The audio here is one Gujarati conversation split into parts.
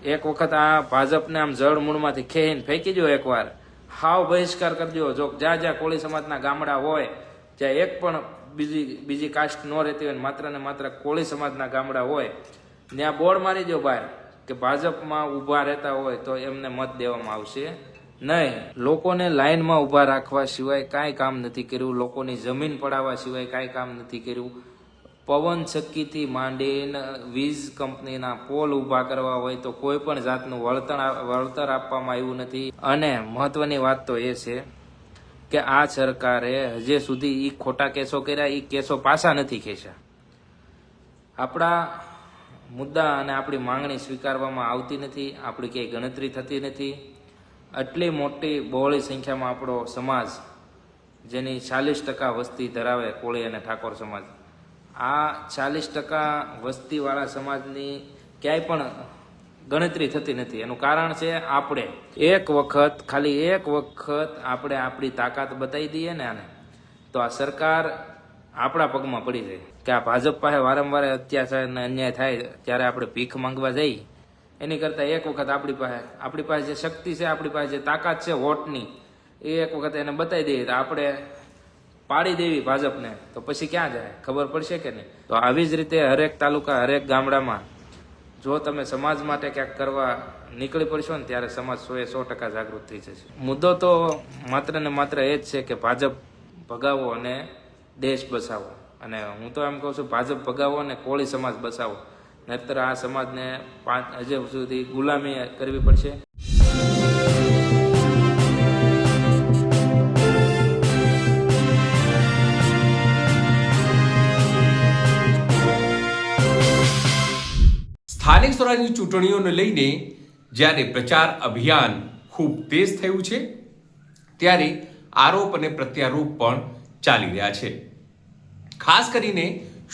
એક વખત આ ભાજપને આમ જળ મૂળમાંથી ખેઈને ફેંકી દો એકવાર, હાવ બહિષ્કાર કરજો. જો જ્યાં કોળી સમાજના ગામડા હોય, જ્યાં એક પણ બીજી કાસ્ટ ન રહેતી હોય, માત્ર ને માત્ર કોળી સમાજના ગામડા હોય, ત્યાં બોર્ડ મારી દો બહાર કે ભાજપમાં ઊભા રહેતા હોય તો એમને મત દેવામાં આવશે નહીં. લોકોને લાઈનમાં ઊભા રાખવા સિવાય કાંઈ કામ નથી કર્યું. લોકોની જમીન પડાવવા સિવાય કાંઈ કામ નથી કર્યું. પવન ચક્કીથી માંડીને વીજ કંપનીના પોલ ઊભા કરવા હોય તો કોઈ પણ જાતનું વળતર આપવામાં આવ્યું નથી. અને મહત્વની વાત તો એ છે કે આ સરકારે હજે સુધી એ ખોટા કેસો કર્યા, એ કેસો પાછા નથી ખેંચ્યા. આપણા મુદ્દા અને આપણી માંગણી સ્વીકારવામાં આવતી નથી, આપણી ક્યાંય ગણતરી થતી નથી. આટલી મોટી બહોળી સંખ્યામાં આપણો સમાજ, જેની 40% વસ્તી ધરાવે કોળી અને ઠાકોર સમાજ, આ 40% વસ્તીવાળા સમાજની ક્યાંય પણ ગણતરી થતી નથી. એનું કારણ છે આપણે ખાલી એક વખત આપણે આપણી તાકાત બતાવી દઈએ ને આને, તો આ સરકાર આપણા પગમાં પડી જાય. કે આ ભાજપ પાસે વારંવાર અત્યાચાર અને અન્યાય થાય ત્યારે આપણે ભીખ માંગવા જઈએ, એની કરતાં એક વખત આપણી પાસે જે શક્તિ છે, આપણી પાસે જે તાકાત છે વોટની, એ એક વખત એને બતાવી દઈએ તો આપણે પાડી દેવી ભાજપને, તો પછી ક્યાં જાય ખબર પડશે કે નહીં. તો આવી જ રીતે હરેક તાલુકા, હરેક ગામડામાં જો તમે સમાજ માટે ક્યાંક કરવા નીકળી પડશો ને, ત્યારે સમાજ 100% જાગૃત થઈ જશે. મુદ્દો તો માત્ર ને માત્ર એ જ છે કે ભાજપ ભગાવો અને દેશ બચાવો. અને હું તો એમ કહું છું, ભાજપ ભગાવો અને કોળી સમાજ બચાવો, નહીતર આ સમાજને હજુ સુધી ગુલામી કરવી પડશે. સ્થાનિક સ્વરાજની ચૂંટણીઓને લઈને જ્યારે પ્રચાર અભિયાન ખૂબ તેજ થયું છે, ત્યારે આરોપ અને પ્રત્યારોપ પણ ચાલી રહ્યા છે. ખાસ કરીને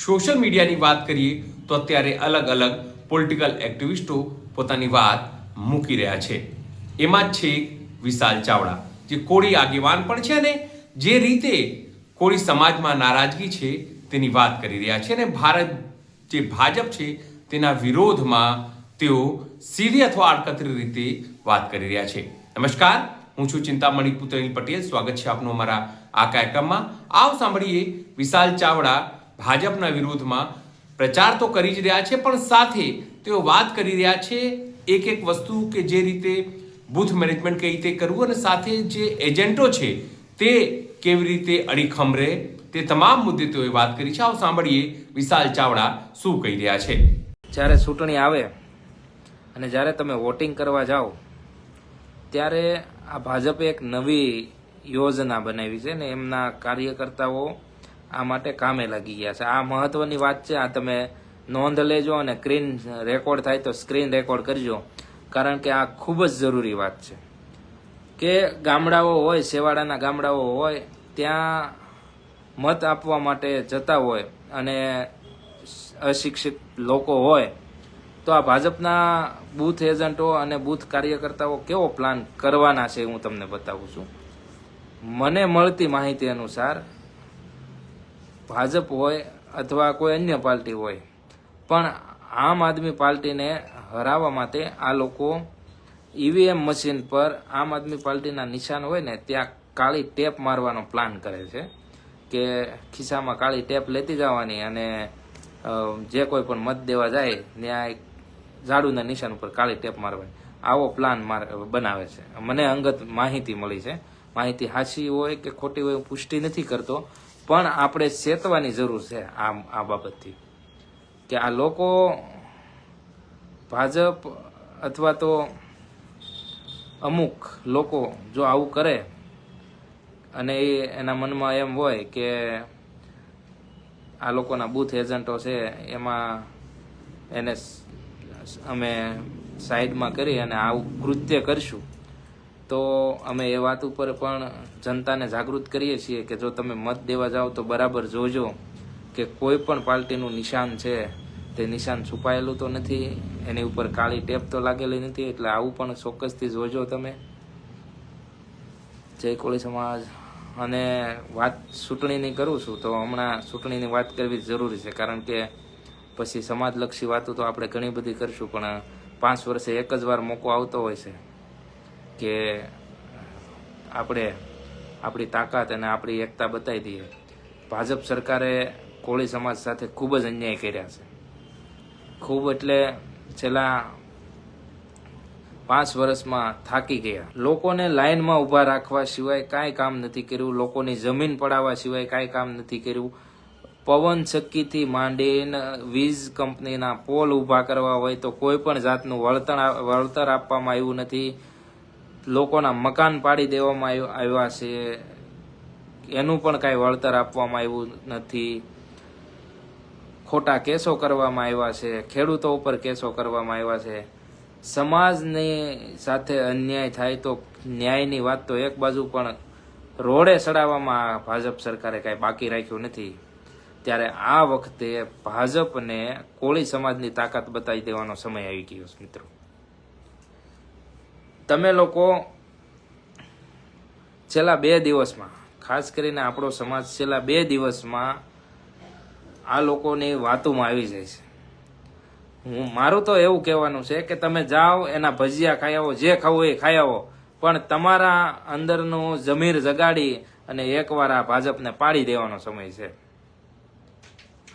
સોશિયલ મીડિયાની વાત કરીએ તો અત્યારે અલગ અલગ પોલિટિકલ એક્ટિવિસ્ટો પોતાની વાત મૂકી રહ્યા છે. એમાં જ છે વિશાલ ચાવડા, જે કોળી આગેવાન પણ છે અને જે રીતે કોળી સમાજમાં નારાજગી છે તેની વાત કરી રહ્યા છે. અને જે ભાજપ છે તેના વિરોધમાં તેઓ સીધી અથવા આડકતરી રીતે વાત કરી રહ્યા છે. નમસ્કાર, હું છું ચિંતામણી પુત્રનીલ પટેલ. સ્વાગત છે આપનું અમારા આ કાર્યક્રમમાં. આવો સાંભળીએ વિશાલ ચાવડા ભાજપના વિરોધમાં પ્રચાર તો કરી જ રહ્યા છે, પણ સાથે તેઓ વાત કરી રહ્યા છે એક વસ્તુ કે જે રીતે બૂથ મેનેજમેન્ટ કઈ રીતે કરવું અને સાથે જે એજન્ટો છે તે કેવી રીતે અડીખમ રહે, તે તમામ મુદ્દે તેઓએ વાત કરી છે. આવો સાંભળીએ વિશાલ ચાવડા શું કહી રહ્યા છે. જ્યારે ચૂંટણી આવે અને જ્યારે તમે વોટિંગ કરવા જાઓ, ત્યારે આ ભાજપે એક નવી યોજના બનાવી છે ને એમના કાર્યકર્તાઓ આ માટે કામે લાગી ગયા છે. આ મહત્વની વાત છે, આ તમે નોંધ લેજો અને સ્ક્રીન રેકોર્ડ થાય તો સ્ક્રીન રેકોર્ડ કરજો, કારણ કે આ ખૂબ જ જરૂરી વાત છે. કે ગામડાઓ હોય, છેવાડાના ગામડાઓ હોય, ત્યાં મત આપવા માટે જતા હોય અને અશિક્ષિત લોકો હોય, તો આ ભાજપના બૂથ એજન્ટો અને બૂથ કાર્યકર્તાઓ કેવો પ્લાન કરવાના છે હું તમને બતાવું છું. મને મળતી માહિતી અનુસાર ભાજપ હોય અથવા કોઈ અન્ય પાર્ટી હોય, પણ આમ આદમી પાર્ટીને હરાવવા માટે આ લોકો ઈવીએમ મશીન પર આમ આદમી પાર્ટીના નિશાન હોય ને ત્યાં કાળી ટેપ મારવાનો પ્લાન કરે છે. કે ખિસ્સામાં કાળી ટેપ લેતી જવાની અને જે કોઈ પણ મત દેવા જાય ત્યાં ઝાડુના નિશાન ઉપર કાળી ટેપ મારવાની, આવો પ્લાન બનાવે છે. મને અંગત માહિતી મળી છે. માહિતી સાચી હોય કે ખોટી હોય હું પુષ્ટિ નથી કરતો, પણ આપણે ચેતવાની જરૂર છે આ બાબતથી કે આ લોકો ભાજપ અથવા તો અમુક લોકો જો આવું કરે અને એના મનમાં એમ હોય કે આ લોકોના બૂથ એજન્ટો છે એમાં એને અમે સાઈડમાં કરી અને આવું કૃત્ય કરશું, તો અમે એ વાત ઉપર પણ જનતાને જાગૃત કરીએ છીએ કે જો તમે મત દેવા જાઓ તો બરાબર જોજો કે કોઈ પણ પાર્ટીનું નિશાન છે તે નિશાન છુપાયેલું તો નથી, એની ઉપર કાળી ટેપ તો લાગેલી નથી. એટલે આવું પણ ચોક્કસથી જોજો તમે. જય કોળી સમાજ. અને વાત ચૂંટણીની કરું છું તો હમણાં ચૂંટણીની વાત કરવી જરૂરી છે, કારણ કે પછી સમાજલક્ષી વાતો તો આપણે ઘણી બધી કરશું, પણ 5 વર્ષે એક જ વાર મોકો આવતો હોય છે કે આપણે આપણી તાકાત અને આપણી એકતા બતાવી દઈએ. ભાજપ સરકારે કોળી સમાજ સાથે ખૂબ જ અન્યાય કર્યા છે. ખૂબ એટલે છેલ્લા 5 વર્ષમાં થાકી ગયા. લોકોને લાઈનમાં ઊભા રાખવા સિવાય કાંઈ કામ નથી કર્યું. લોકોની જમીન પડાવવા સિવાય કાંઈ કામ નથી કર્યું. પવન ચક્કીથી માંડીને વીજ કંપનીના પોલ ઊભા કરવા હોય તો કોઈ પણ જાતનું વળતર આપવામાં આવ્યું નથી. લોકોના મકાન પાડી દેવામાં આવ્યા છે, એનું પણ કાંઈ વળતર આપવામાં આવ્યું નથી. ખોટા કેસો કરવામાં આવ્યા છે, ખેડૂતો ઉપર કેસો કરવામાં આવ્યા છે. સમાજની સાથે અન્યાય થાય તો ન્યાયની વાત તો એક બાજુ, પણ રોડે ચડાવવામાં ભાજપ સરકારે કાંઈ બાકી રાખ્યું નથી. ત્યારે આ વખતે ભાજપને કોળી સમાજની તાકાત બતાવી દેવાનો સમય આવી ગયો છે. મિત્રો, તમે લોકો છેલ્લા 2 દિવસમાં, ખાસ કરીને આપણો સમાજ છેલ્લા 2 દિવસમાં આ લોકોની વાતોમાં આવી જાય છે. મારું તો એવું કહેવાનું છે કે તમે જાઓ, એના ભજીયા ખાઈ આવો, જે ખાવું એ ખાઈ આવો, પણ તમારા અંદરનું જમીર જગાડી અને એકવાર આ ભાજપને પાડી દેવાનો સમય છે.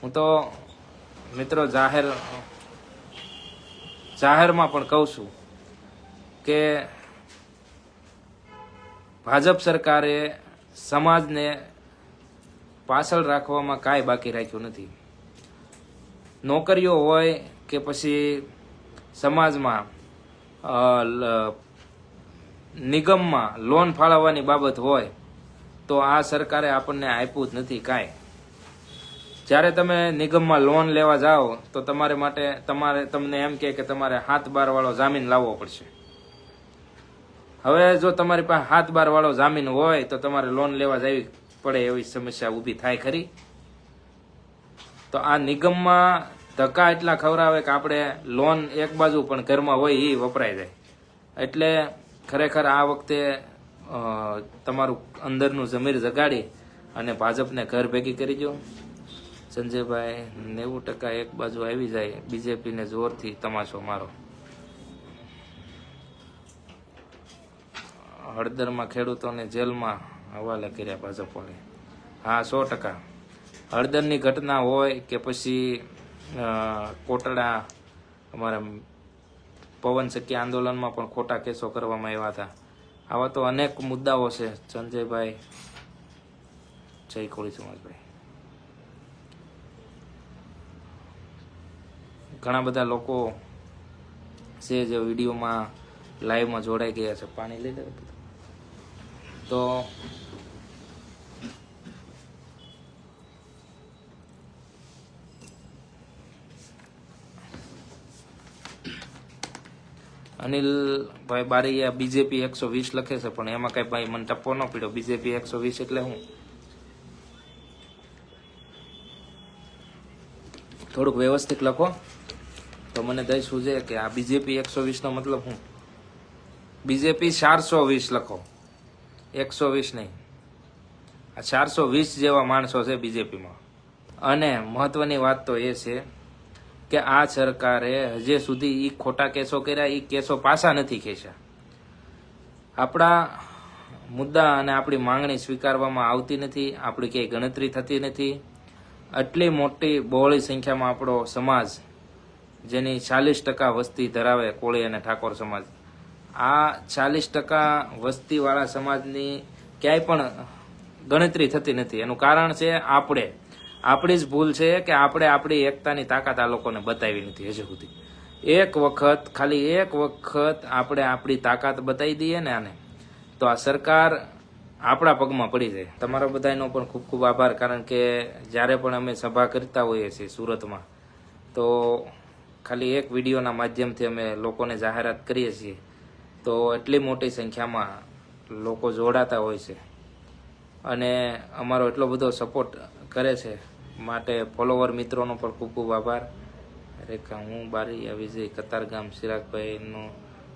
હું તો મિત્રો જાહેરમાં પણ કહું છું કે ભાજપ સરકારે સમાજને પાછળ રાખવામાં કાંઈ બાકી રાખ્યું નથી. નોકરીઓ હોય કે પછી સમાજમાં નિગમમાં લોન ફાળવવાની બાબત હોય તો આ સરકારે આપણને આપ્યું જ નથી કાંઈ. જ્યારે તમે નિગમમાં લોન લેવા જાઓ તો તમને એમ કે તમારે 7-12 વાળો જામીન લાવવો પડશે. હવે જો તમારી પાસે 7-12 વાળો જામીન હોય તો તમારે લોન લેવા જવી પડે એવી સમસ્યા ઊભી થાય ખરી? તો આ નિગમમાં ધક્કા એટલા ખવડાવે કે આપણે લોન એક બાજુ પણ ઘરમાં હોય એ વપરાઈ જાય. એટલે ખરેખર આ વખતે તમારું અંદરનું જમીર જગાડી અને ભાજપને ઘર ભેગી કરી દો. સંજયભાઈ, 90% એક બાજુ આવી જાય, બીજેપીને જોરથી તમાશો મારો. હળદરમાં ખેડૂતોને જેલમાં હવાલે કર્યા ભાજપ વાળે. હા, 100%. હળદરની ઘટના હોય કે પછી કોટડા અમારા પવન ચક્કી આંદોલનમાં પણ ખોટા કેસો કરવામાં આવ્યા હતા. આવા તો અનેક મુદ્દાઓ છે. સંજયભાઈ, જય કોળી સમાજભાઈ. ઘણા બધા લોકો છે જે વિડીયોમાં લાઈવમાં જોડાઈ ગયા છે. પાણી લઈ લે તો અનિલભાઈ બારૈયા બીજેપી 120 લખે છે, પણ એમાં કઈ ભાઈ મને ટપ્પો ન પીડ્યો. બીજેપી 120 એટલે હું થોડુંક વ્યવસ્થિત લખો તો મને દઈ સૂજે કે આ બીજેપી 120 નો મતલબ શું. બીજેપી 420 લખો, 120 નહીં. આ 420 જેવા માણસો છે બીજેપીમાં. અને મહત્વની વાત તો એ છે કે આ સરકારે હજી સુધી ઈ ખોટા કેસો કર્યા, ઈ કેસો પાછા નથી ખેંચ્યા. આપણા મુદ્દા અને આપણી માંગણી સ્વીકારવામાં આવતી નથી, આપણી ક્યાંય ગણતરી થતી નથી. આટલી મોટી બહોળી સંખ્યામાં આપણો સમાજ, જેની 40% વસ્તી ધરાવે કોળી અને ઠાકોર સમાજ, આ 40% વસ્તીવાળા સમાજની ક્યાંય પણ ગણતરી થતી નથી. એનું કારણ છે આપણી જ ભૂલ છે કે આપણે આપણી એકતાની તાકાત આ લોકોને બતાવી નથી હજી સુધી. ખાલી એક વખત આપણે આપણી તાકાત બતાવી દઈએ ને આને, તો આ સરકાર આપણા પગમાં પડી જાય. તમારા બધાનો પણ ખૂબ ખૂબ આભાર. કારણ કે જ્યારે પણ અમે સભા કરતા હોઈએ છીએ સુરતમાં, તો ખાલી એક વિડીયોના માધ્યમથી અમે લોકોને જાહેરાત કરીએ છીએ તો એટલી મોટી સંખ્યામાં લોકો જોડાતા હોય છે અને અમારો એટલો બધો સપોર્ટ કરે છે. માટે ફોલોવર મિત્રોનો પણ ખૂબ ખૂબ આભાર. રેખા, હું બારૈયા વિજય, કતારગામ, ચિરાગભાઈનો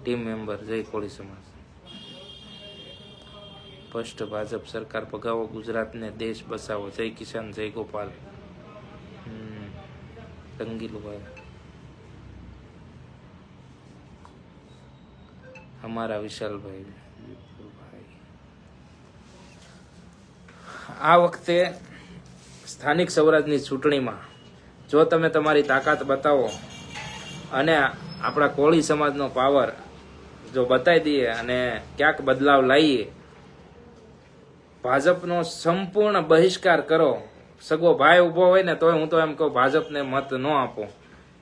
ટીમ મેમ્બર. જય કોળી સમાજ. સ્પષ્ટ ભાજપ સરકાર ભગાવો, ગુજરાતને દેશ બસાવો. જય કિસાન, જય ગોપાલ. રંગીલુભાઈ, અમારા વિશાલભાઈ વિપુલભાઈ. આ વખતે સ્થાનિક સ્વરાજની ચૂંટણીમાં જો તમે તમારી તાકાત બતાવો અને આપણા કોળી સમાજનો પાવર જો બતાવી દઈએ અને ક્યાંક બદલાવ લાવીએ, ભાજપનો સંપૂર્ણ બહિષ્કાર કરો. સગો ભાઈ ઊભો હોય ને તોય હું તો એમ કહું ભાજપને મત ન આપો.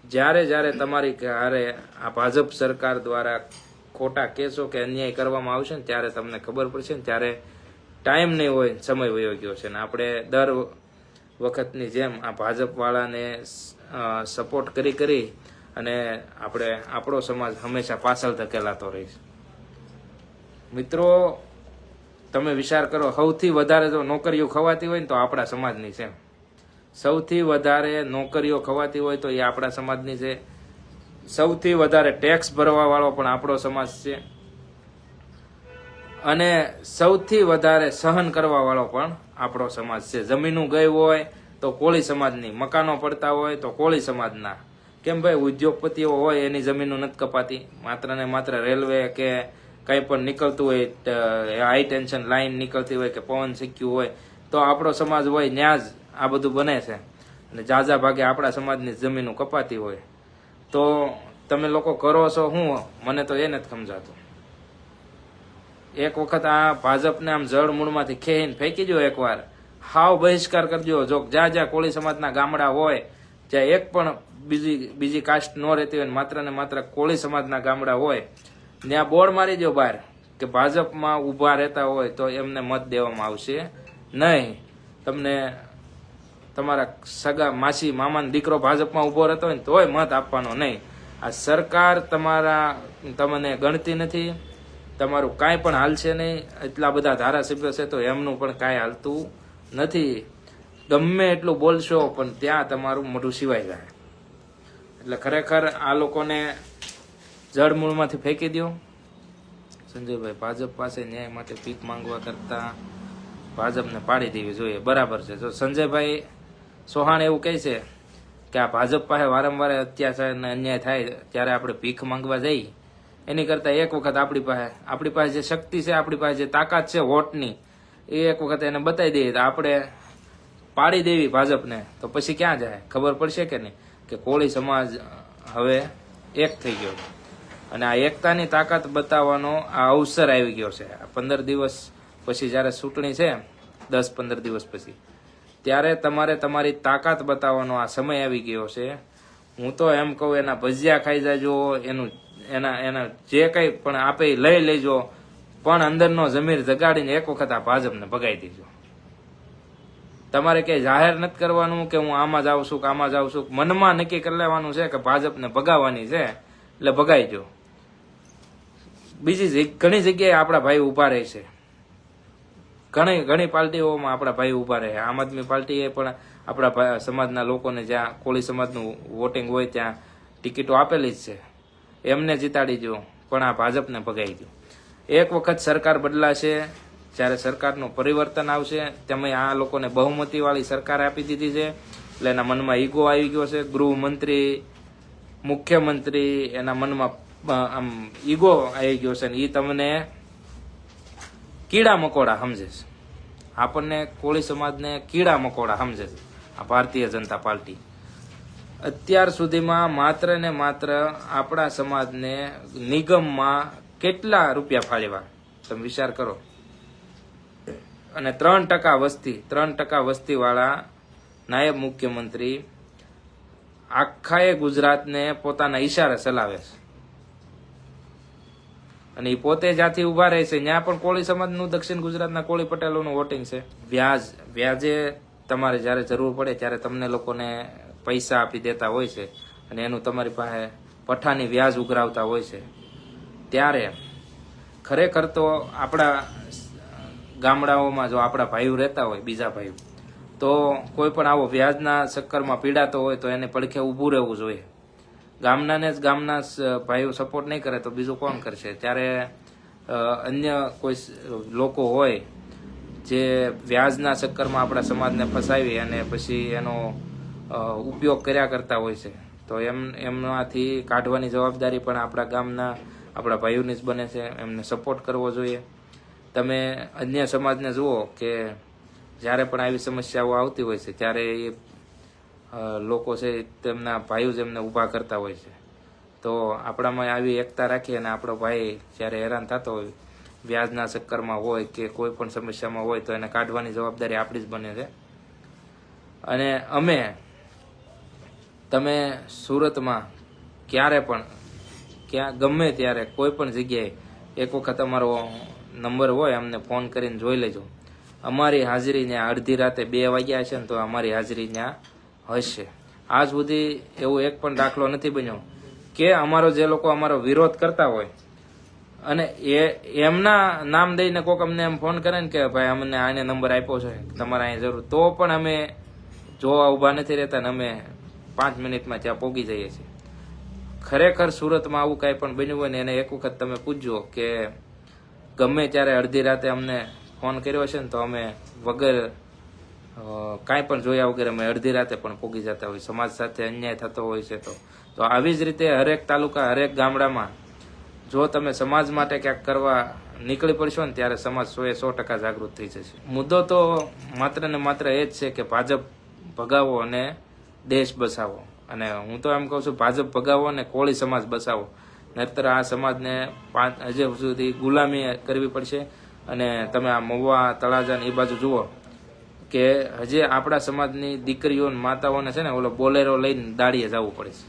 જ્યારે તમારી હારે આ ભાજપ સરકાર દ્વારા ખોટા કેસો કે અન્યાય કરવામાં આવશે ને ત્યારે તમને ખબર પડશે ને ત્યારે ટાઈમ નહીં હોય, સમય વયો ગયો છે. ને આપણે દર વખતની જેમ આ ભાજપવાળાને સપોર્ટ કરી અને આપણો સમાજ હંમેશા પાછળ ધકેલાતો રહીશ. મિત્રો, તમે વિચાર કરો, સૌથી વધારે જો નોકરીઓ ખવાતી હોય ને તો આપણા સમાજની છે. સૌથી વધારે નોકરીઓ ખવાતી હોય તો એ આપણા સમાજની છે. સૌથી વધારે ટેક્સ ભરવા વાળો પણ આપણો સમાજ છે. અને સૌથી વધારે સહન કરવા વાળો પણ આપણો સમાજ છે. જમીનો ગઈ હોય તો કોળી સમાજની, મકાનો પડતા હોય તો કોળી સમાજના. કેમ ભાઈ, ઉદ્યોગપતિઓ હોય એની જમીનો નથી કપાતી. માત્ર ને માત્ર રેલવે કે કંઈ પણ નીકળતું હોય, હાઈ ટેન્શન લાઈન નીકળતી હોય કે પવન શીખ્યું હોય તો આપણો સમાજ હોય ત્યાં જ આ બધું બને છે. અને ઝાઝા ભાગે આપણા સમાજની જમીનો કપાતી હોય તો તમે લોકો કરો છો શું? મને તો એ નથી સમજાતું. એક વખત આ ભાજપને આમ જળ મૂળમાંથી ખેઈને ફેંકી દો, એકવાર હાવ બહિષ્કાર કરજો. જો જ્યાં કોળી સમાજના ગામડા હોય, જ્યાં એક પણ બીજી કાસ્ટ ન રહેતી હોય, માત્ર ને માત્ર કોળી સમાજના ગામડા હોય, ત્યાં બોર્ડ મારી દો બહાર કે ભાજપમાં ઊભા રહેતા હોય તો એમને મત દેવામાં આવશે નહીં. તમને તમારા સગા માસી મામાનો દીકરો ભાજપમાં ઊભો રહેતો હોય ને તોય મત આપવાનો નહીં. આ સરકાર તમને ગણતી નથી, તમારું કાંઈ પણ હાલશે નહીં. એટલા બધા ધારાસભ્યો છે તો એમનું પણ કાંઈ હાલતું નથી. ગમે એટલું બોલશો પણ ત્યાં તમારું મોઢું સિવાય જાય. એટલે ખરેખર આ લોકોને જળમૂળમાંથી ફેંકી દો. સંજયભાઈ, ભાજપ પાસે ન્યાય માટે ભીખ માંગવા કરતા ભાજપને પાડી દેવી જોઈએ. બરાબર છે. જો સંજયભાઈ સોહાણ એવું કહે છે કે આ ભાજપ પાસે વારંવાર અત્યાચાર અને અન્યાય થાય ત્યારે આપણે ભીખ માંગવા જઈએ, એની કરતાં એક વખત આપણી પાસે જે શક્તિ છે, આપણી પાસે જે તાકાત છે વોટની, એ એક વખત એને બતાવી દઈએ તો આપણે પાડી દેવી ભાજપને, તો પછી ક્યાં જાય? ખબર પડશે કે નહીં કે કોળી સમાજ હવે એક થઈ ગયો. અને આ એકતાની તાકાત બતાવવાનો આ અવસર આવી ગયો છે. 15 દિવસ પછી જ્યારે ચૂંટણી છે, 10-15 દિવસ પછી, ત્યારે તમારે તમારી તાકાત બતાવવાનો આ સમય આવી ગયો છે. હું તો એમ કહું, એના ભજીયા ખાઈ જાજો, એના જે કંઈ પણ આપે લઈ લેજો, પણ અંદરનો જમીર જગાડીને એક વખત આ ભાજપને ભગાઈ દેજો. તમારે ક્યાંય જાહેર નથી કરવાનું કે હું આમાં જાઉં છું કે આમાં જાઉં છું. મનમાં નક્કી કરી લેવાનું છે કે ભાજપને ભગાવવાની છે, એટલે ભગાઈજો. બીજી ઘણી જગ્યાએ આપણા ભાઈ ઉભા રહે છે, ઘણી પાર્ટીઓમાં આપણા ભાઈ ઉભા રહે. આમ આદમી પાર્ટીએ પણ આપણા સમાજના લોકોને, જ્યાં કોળી સમાજનું વોટિંગ હોય ત્યાં ટિકિટો આપેલી જ છે, એમને જીતાડી દો, પણ આ ભાજપને ભગાઈ દો. એક વખત સરકાર બદલાશે, જ્યારે સરકારનું પરિવર્તન આવશે, તમે આ લોકોને બહુમતીવાળી સરકાર આપી દીધી છે એટલે એના મનમાં ઈગો આવી ગયો છે. ગૃહમંત્રી, મુખ્યમંત્રી, એના મનમાં આમ ઈગો આવી ગયો છે ને એ તમને કીડા મકોડા સમજે છે. આપણને કોળી સમાજને કીડા મકોડા સમજે છે આ ભારતીય જનતા પાર્ટી. અત્યાર સુધીમાં માત્ર ને માત્ર આપણા સમાજને નિગમમાં કેટલા રૂપિયા ફાળવ્યા તમે વિચાર કરો. અને 3% વસ્તી વાળા નાયબ મુખ્યમંત્રી આખા ગુજરાતને પોતાના ઈશારે ચલાવે છે. અને એ પોતે જ્યાંથી ઉભા રહે છે ત્યાં પણ કોળી સમાજનું, દક્ષિણ ગુજરાતના કોળી પટેલોનું વોટિંગ છે. વ્યાજે તમારે જ્યારે જરૂર પડે ત્યારે તમને લોકોને પૈસા આપી દેતા હોય છે અને એનું તમારી પાસે પઠાની વ્યાજ ઉઘરાવતા હોય છે. ત્યારે ખરેખર તો આપણા ગામડાઓમાં જો આપણા ભાઈઓ રહેતા હોય, બીજા ભાઈઓ, તો કોઈ પણ આવો વ્યાજના ચક્કરમાં પીડાતો હોય તો એને પડખે ઊભું રહેવું જોઈએ. ગામના ભાઈઓ સપોર્ટ નહીં કરે તો બીજું કોણ કરશે? ત્યારે અન્ય કોઈ લોકો હોય જે વ્યાજના ચક્કરમાં આપણા સમાજને ફસાવી અને પછી એનો ઉપયોગ કર્યા કરતા હોય છે, તો એમનાથી કાઢવાની જવાબદારી પણ આપણા ગામના આપણા ભાઈઓની જ બને છે, એમને સપોર્ટ કરવો જોઈએ. તમે અન્ય સમાજને જુઓ કે જ્યારે પણ આવી સમસ્યાઓ આવતી હોય છે ત્યારે એ લોકો છે તેમના ભાઈઓ જ એમને ઊભા કરતા હોય છે. તો આપણામાં આવી એકતા રાખી અને આપણો ભાઈ જ્યારે હેરાન થતો હોય, વ્યાજના ચક્કરમાં હોય કે કોઈ પણ સમસ્યામાં હોય, તો એને કાઢવાની જવાબદારી આપણી જ બને છે. અને તમે સુરતમાં ક્યારે પણ ગમે ત્યારે કોઈ પણ જગ્યાએ એક વખત અમારો નંબર હોય, અમને ફોન કરીને જોઈ લેજો. અમારી હાજરી ત્યાં અડધી રાતે 2 વાગ્યા છે ને તો અમારી હાજરી ત્યાં હશે. આજ સુધી એવો એક પણ દાખલો નથી બન્યો કે અમારો જે લોકો અમારો વિરોધ કરતા હોય અને એમના નામ દઈને કોઈક અમને એમ ફોન કરે ને કે ભાઈ અમને આને નંબર આપ્યો છે, તમારે અહીં જરૂર, તો પણ અમે જોવા ઊભા નથી રહેતા ને અમે 5 મિનિટમાં ત્યાં પહોંચી જઈએ છીએ. ખરેખર સુરતમાં આવું કાંઈ પણ બન્યું હોય ને એને એક વખત તમે પૂછજો કે ગમે ત્યારે અડધી રાતે અમને ફોન કર્યો છે ને તો અમે વગર કાંઈ પણ જોયા વગર અમે અડધી રાતે પણ પહોંચી જતા હોય. સમાજ સાથે અન્યાય થતો હોય છે તો આવી જ રીતે હરેક તાલુકા, હરેક ગામડામાં જો તમે સમાજ માટે ક્યાંક કરવા નીકળી પડશો ને ત્યારે સમાજ 100% જાગૃત થઈ જશે. મુદ્દો તો માત્ર ને માત્ર એ જ છે કે ભાજપ ભગાવો અને દેશ બસાવો. અને હું તો એમ કહું છું, ભાજપ ભગાવો અને કોળી સમાજ બસાવો, નહીતર આ સમાજને હજી સુધી ગુલામી કરવી પડશે. અને તમે આ મહુવા, તળાજા ને એ બાજુ જુઓ કે હજી આપણા સમાજની દીકરીઓ માતાઓને છે ને ઓલો બોલેરો લઈને દાડીએ જવું પડે છે.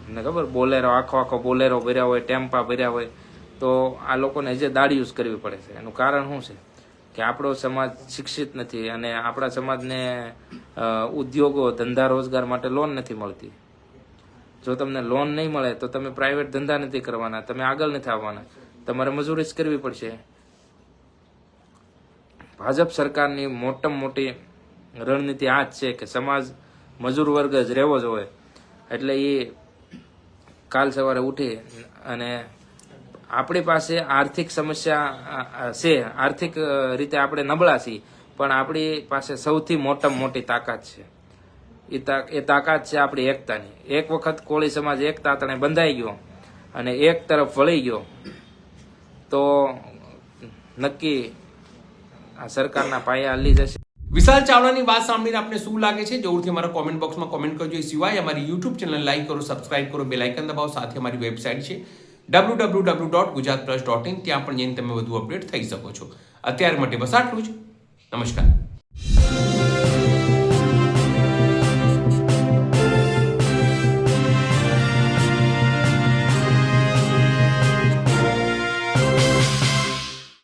તમને ખબર, બોલેરો આખો બોલેરો ભર્યા હોય, ટેમ્પા ભર્યા હોય, તો આ લોકોને હજી દાડીયું જ કરવી પડે છે. એનું કારણ શું છે કે આપણો સમાજ શિક્ષિત નથી અને આપણા સમાજને ઉદ્યોગો, ધંધા, રોજગાર માટે લોન નથી મળતી. જો તમને લોન નહીં મળે તો તમે પ્રાઇવેટ ધંધા નથી કરવાના, તમે આગળ નથી આવવાના, તમારે મજૂરી જ કરવી પડશે. ભાજપ સરકારની મોટામાં મોટી રણનીતિ આ જ છે કે સમાજ, મજૂર વર્ગ જ રહેવો જોઈએ. એટલે એ કાલ સવારે ઉઠી અને આપણી પાસે આર્થિક સમસ્યા છે, આર્થિક રીતે આપણે નબળા છીએ, પણ આપણી પાસે સૌથી મોટામાં મોટી તાકાત છે. એ તાકાત છે આપણી એકતાની. એક વખત કોળી સમાજ એક તાતણે બંધાઈ ગયો અને એક તરફ વળી ગયો તો નક્કી આ સરકારના પાયા હલી જશે. વિશાલ ચાવડાની વાત સાંભળીને આપને શું લાગે છે? જરૂરથી અમારા કોમેન્ટ બોક્સમાં કોમેન્ટ કરજો. એ સિવાય અમારી યુટ્યુબ ચેનલ લાઈક કરો, સબસ્ક્રાઇબ કરો, બેલ આઇકન દબાવો. સાથે અમારી વેબસાઇટ છે www.gujaratplus.in, ત્યાં પણ જઈને તમે વધુ અપડેટ થઈ શકો છો. અત્યાર માટે બસ આટલું જ. નમસ્કાર.